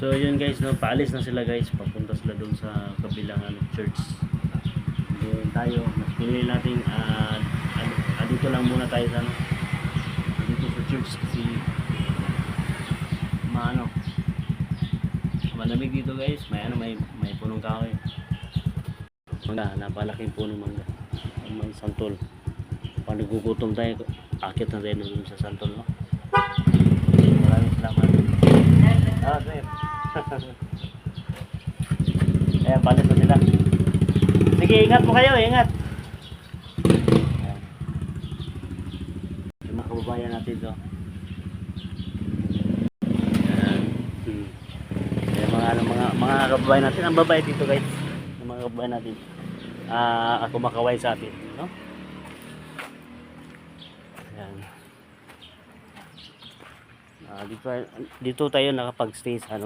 So yun guys, no, paalis na sila guys, papunta sila doon sa kabilang church. Then tayo, pinili natin dito lang muna tayo sa dito sa church kasi malamig dito guys. May punong kahoy. Mangga, napalaking punong mangga. May santol. Pag nagugutom tayo, akit na tayo doon sa santol, no? Maraming salamat. Sir. Ayan, palis na sila. Sige, ingat po kayo, ingat. Yung mga kababayan natin to. Mga kababayan natin, ang babae dito guys. Yung mga kababayan natin. Ako makaway sa atin, no? Ayan. Dito tayo nakapag-stay sa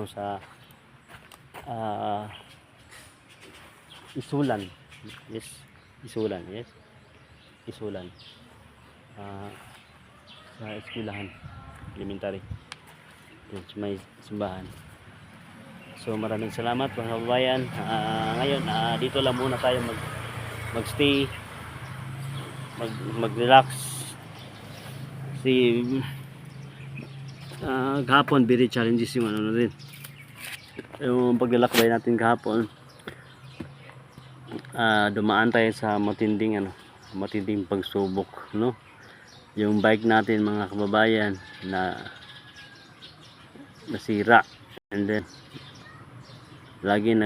Isulan. Yes, Isulan, yes. Isulan. Sa eskwelahan elementary. Yes, may simbahan. So maraming salamat mga kababayan. Ngayon dito lang muna tayo mag-stay, mag-relax. Kasi kahapon very challenges yung rin. Yung paglalakbay natin kahapon. Dumaan tayo sa matinding pagsubok, no? Yung bike natin mga kababayan na nasira, and then lagi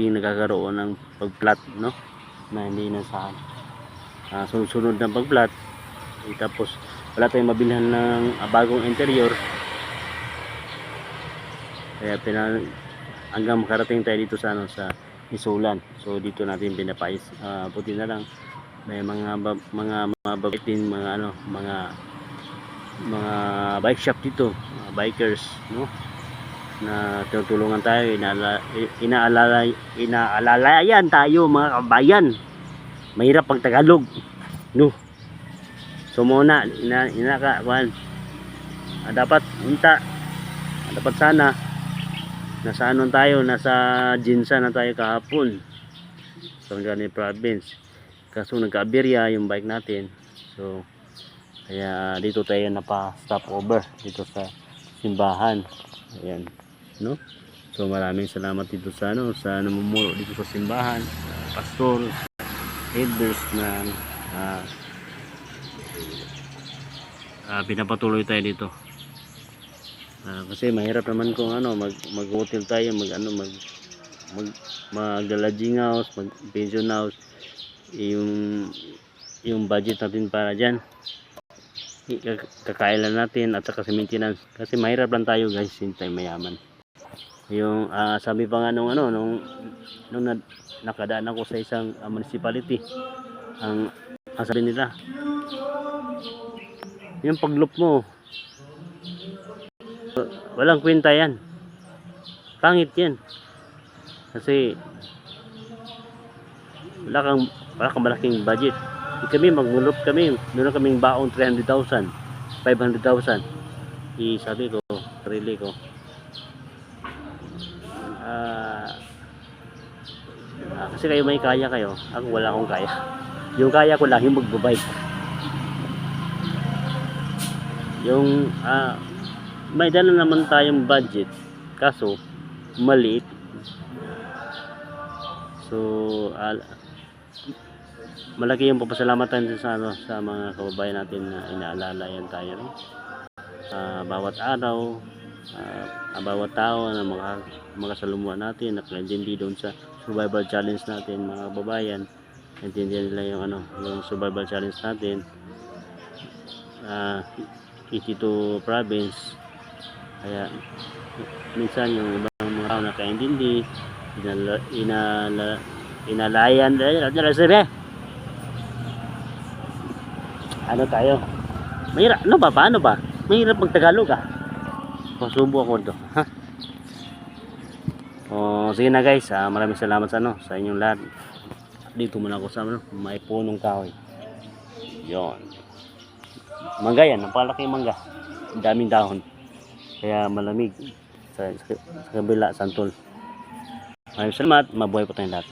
nagkakaroon ng pagplat, no? Na hindi nasahan. Sunod ng pagplat, tapos wala tayong mabilhan ng bagong interior, kaya hanggang makarating tayo dito sa Isulan. So dito natin pinapais, puti na lang may mga mababaitin, mga bike shop dito, bikers, no, na tutulungan tayo, inaalalayan tayo mga kabayan. Mahirap pag Tagalog, no? So muna dapat sana nasa Jinsan na tayo kahapon sa Pangasinan province, kaso nagka-aberya yung bike natin. So kaya dito tayo napa-stop over dito sa simbahan. Ayan, no? So maraming salamat dito sa namumulo dito sa simbahan, pastor, elders na pinapatuloy tayo dito. Kasi mahirap naman kung mag-hotel tayo, magla-lodging house, mag-pension house, yung budget natin para diyan, kakailan natin at saka sa maintenance. Kasi mahirap lang tayo guys, hindi tayo mayaman. Yung sabi pa nga nung nakadaan ako sa isang municipality, ang sabi nila, yung pag-loop mo walang kwenta yan, pangit yan, kasi wala kang malaking budget. Kami mag-loop kami, meron kaming baon 300,000, 500,000. Sabi ko sarili ko, kasi kayo may kaya kayo, ako wala akong kaya. Yung kaya ko lang yung magbabike, yung may dala naman tayong budget, kaso maliit. So malaki yung papasalamatan sa mga kababayan natin na inaalalayan tayo, no? Bawat araw, bawat tao na makasalumuhan natin, nakaintindi doon sa survival challenge natin mga kababayan. Intindihan nila yung survival challenge natin, 82 province. Kaya minsan yung ibang mga tao nakaintindi, inalayan tayo. Mahirap, paano ba? Mahirap pag Tagalog Pasubo ako ito, ha? Sige na guys, maraming salamat sa inyong lahat. Dito muna ako sa may punong kahoy. Yon. Mangga yan, napalaki mangga. Daming dahon. Kaya malamig. sa kabila, santol. Maraming salamat, mabuhay po tayong lahat.